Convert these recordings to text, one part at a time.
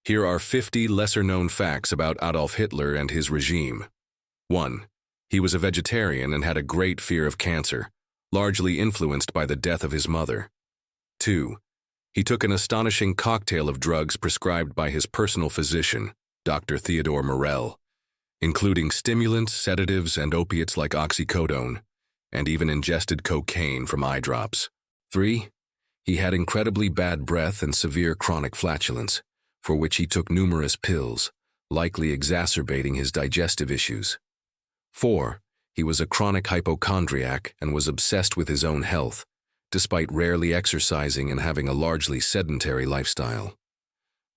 Here are 50 lesser-known facts about Adolf Hitler and his regime. 1. He was a vegetarian and had a great fear of cancer, largely influenced by the death of his mother. 2. He took an astonishing cocktail of drugs prescribed by his personal physician, Dr. Theodore Morell, including stimulants, sedatives, and opiates like oxycodone, and even ingested cocaine from eye drops. 3. He had incredibly bad breath and severe chronic flatulence, for which he took numerous pills, likely exacerbating his digestive issues. 4. He was a chronic hypochondriac and was obsessed with his own health, despite rarely exercising and having a largely sedentary lifestyle.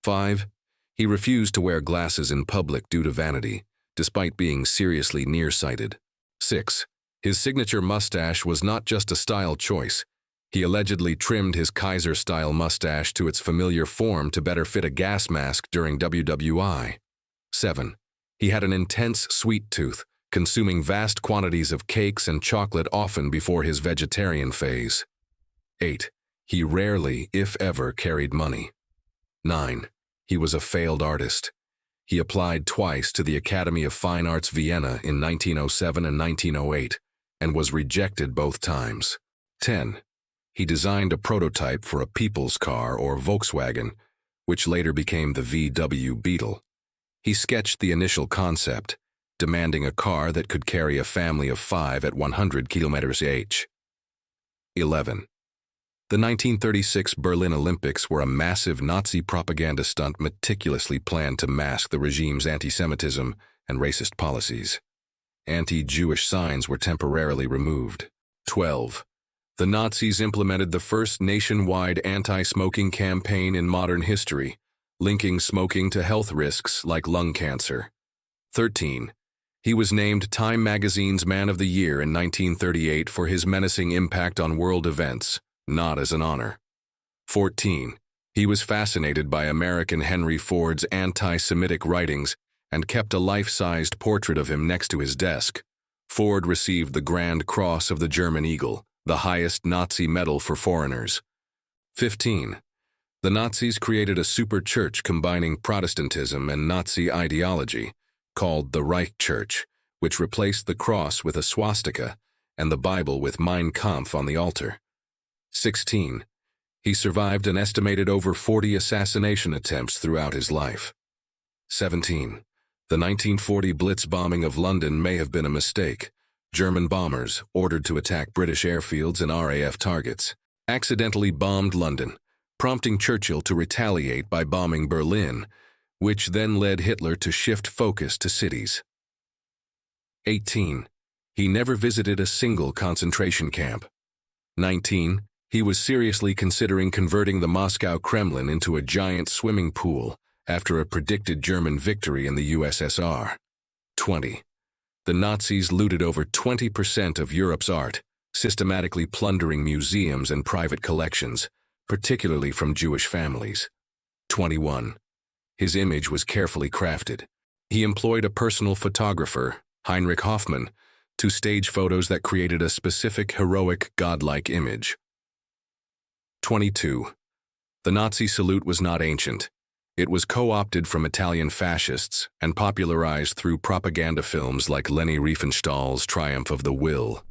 5. He refused to wear glasses in public due to vanity, despite being seriously nearsighted. 6. His signature mustache was not just a style choice. He allegedly trimmed his Kaiser-style mustache to its familiar form to better fit a gas mask during WWI. 7. He had an intense sweet tooth, consuming vast quantities of cakes and chocolate often before his vegetarian phase. 8. He rarely, if ever, carried money. 9. He was a failed artist. He applied twice to the Academy of Fine Arts Vienna in 1907 and 1908, and was rejected both times. 10. He designed a prototype for a people's car, or Volkswagen, which later became the VW Beetle. He sketched the initial concept, demanding a car that could carry a family of 5 at 100 km/h. 11. The 1936 Berlin Olympics were a massive Nazi propaganda stunt meticulously planned to mask the regime's anti-Semitism and racist policies. Anti-Jewish signs were temporarily removed. 12. The Nazis implemented the first nationwide anti-smoking campaign in modern history, linking smoking to health risks like lung cancer. 13. He was named Time magazine's Man of the Year in 1938 for his menacing impact on world events, not as an honor. 14. He was fascinated by American Henry Ford's anti-Semitic writings and kept a life-sized portrait of him next to his desk. Ford received the Grand Cross of the German Eagle, the highest Nazi medal for foreigners. 15. The Nazis created a super church combining Protestantism and Nazi ideology, called the Reich Church, which replaced the cross with a swastika and the Bible with Mein Kampf on the altar. 16. He survived an estimated over 40 assassination attempts throughout his life. 17. The 1940 Blitz bombing of London may have been a mistake. German bombers, ordered to attack British airfields and RAF targets, accidentally bombed London, prompting Churchill to retaliate by bombing Berlin, which then led Hitler to shift focus to cities. 18. He never visited a single concentration camp. 19. He was seriously considering converting the Moscow Kremlin into a giant swimming pool after a predicted German victory in the USSR. 20. The Nazis looted over 20% of Europe's art, systematically plundering museums and private collections, particularly from Jewish families. 21. His image was carefully crafted. He employed a personal photographer, Heinrich Hoffmann, to stage photos that created a specific heroic, godlike image. 22. The Nazi salute was not ancient. It was co-opted from Italian fascists and popularized through propaganda films like Leni Riefenstahl's Triumph of the Will.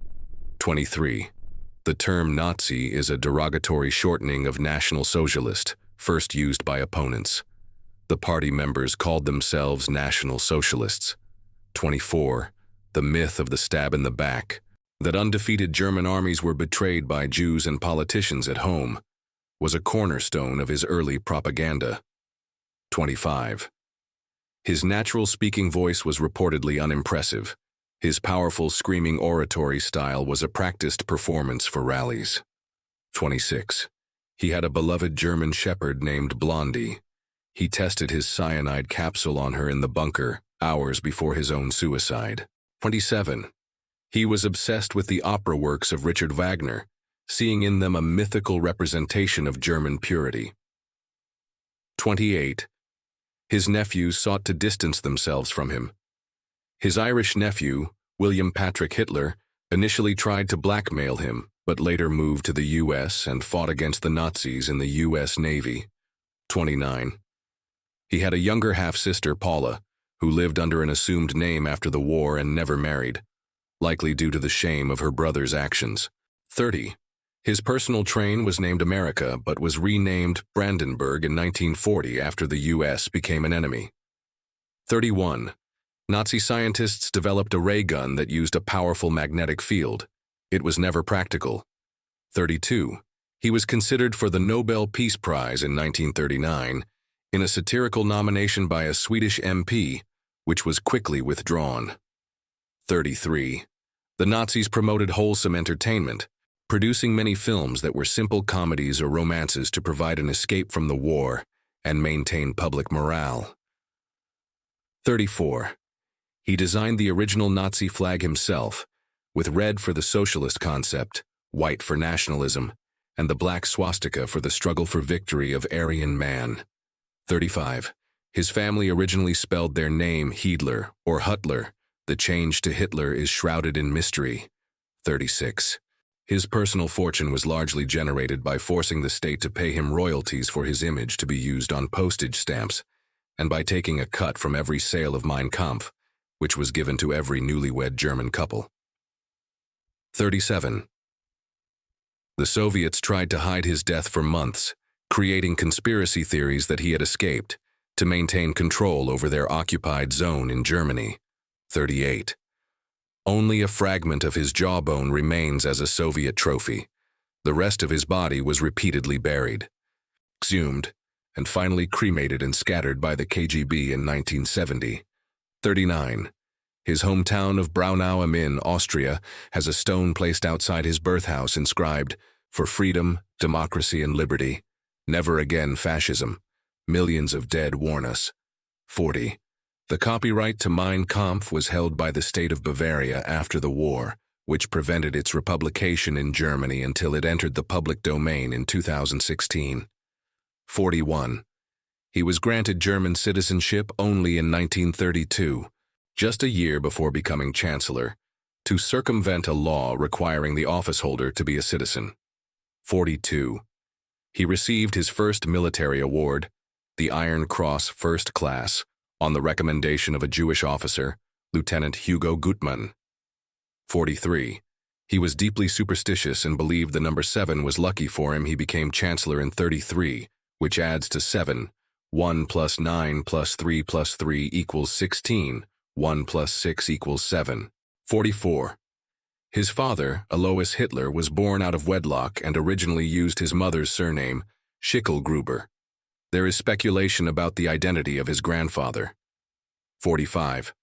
23. The term Nazi is a derogatory shortening of National Socialist, first used by opponents. The party members called themselves National Socialists. 24. The myth of the stab in the back, that undefeated German armies were betrayed by Jews and politicians at home, was a cornerstone of his early propaganda. 25. His natural speaking voice was reportedly unimpressive. His powerful screaming oratory style was a practiced performance for rallies. 26. He had a beloved German shepherd named Blondie. He tested his cyanide capsule on her in the bunker hours before his own suicide. 27. He was obsessed with the opera works of Richard Wagner, seeing in them a mythical representation of German purity. 28. His nephews sought to distance themselves from him. His Irish nephew, William Patrick Hitler, initially tried to blackmail him, but later moved to the U.S. and fought against the Nazis in the U.S. Navy. 29. He had a younger half-sister, Paula, who lived under an assumed name after the war and never married, likely due to the shame of her brother's actions. 30. His personal train was named America but was renamed Brandenburg in 1940 after the U.S. became an enemy. 31. Nazi scientists developed a ray gun that used a powerful magnetic field. It was never practical. 32. He was considered for the Nobel Peace Prize in 1939 in a satirical nomination by a Swedish MP, which was quickly withdrawn. 33. The Nazis promoted wholesome entertainment, producing many films that were simple comedies or romances to provide an escape from the war and maintain public morale. 34. He designed the original Nazi flag himself, with red for the socialist concept, white for nationalism, and the black swastika for the struggle for victory of Aryan man. 35. His family originally spelled their name Hiedler or Huttler. The change to Hitler is shrouded in mystery. 36. His personal fortune was largely generated by forcing the state to pay him royalties for his image to be used on postage stamps, and by taking a cut from every sale of Mein Kampf, which was given to every newlywed German couple. 37. The Soviets tried to hide his death for months, creating conspiracy theories that he had escaped to maintain control over their occupied zone in Germany. 38. Only a fragment of his jawbone remains as a Soviet trophy. The rest of his body was repeatedly buried, exhumed, and finally cremated and scattered by the KGB in 1970. 39. His hometown of Braunau am Inn, Austria, has a stone placed outside his birthhouse inscribed, "For freedom, democracy, and liberty. Never again fascism. Millions of dead warn us." 40. The copyright to Mein Kampf was held by the state of Bavaria after the war, which prevented its republication in Germany until it entered the public domain in 2016. 41. He was granted German citizenship only in 1932, just a year before becoming chancellor, to circumvent a law requiring the officeholder to be a citizen. 42. He received his first military award, the Iron Cross First Class, on the recommendation of a Jewish officer, Lieutenant Hugo Gutmann. 43. He was deeply superstitious and believed the number 7 was lucky for him. He became chancellor in 33, which adds to 7. 1 plus 9 plus 3 plus 3 equals 16. 1 plus 6 equals 7. 44. His father, Alois Hitler, was born out of wedlock and originally used his mother's surname, Schicklgruber. There is speculation about the identity of his grandfather. 45.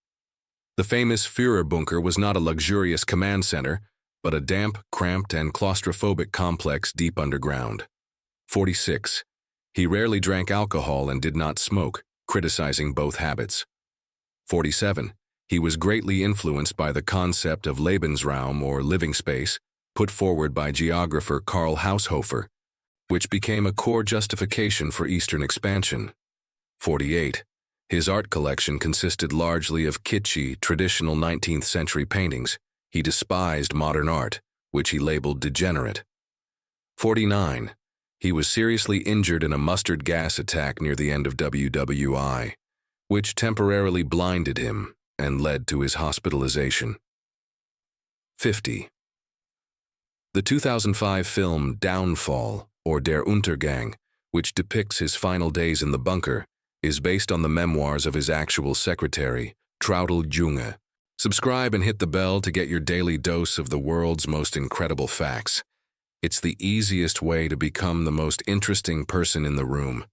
The famous Führerbunker was not a luxurious command center, but a damp, cramped, and claustrophobic complex deep underground. 46. He rarely drank alcohol and did not smoke, criticizing both habits. 47. He was greatly influenced by the concept of Lebensraum or living space, put forward by geographer Karl Haushofer, which became a core justification for Eastern expansion. 48. His art collection consisted largely of kitschy, traditional 19th century paintings. He despised modern art, which he labeled degenerate. 49. He was seriously injured in a mustard gas attack near the end of WWI, which temporarily blinded him and led to his hospitalization. 50. The 2005 film Downfall, or Der Untergang, which depicts his final days in the bunker, is based on the memoirs of his actual secretary, Traudl Junge. Subscribe and hit the bell to get your daily dose of the world's most incredible facts. It's the easiest way to become the most interesting person in the room.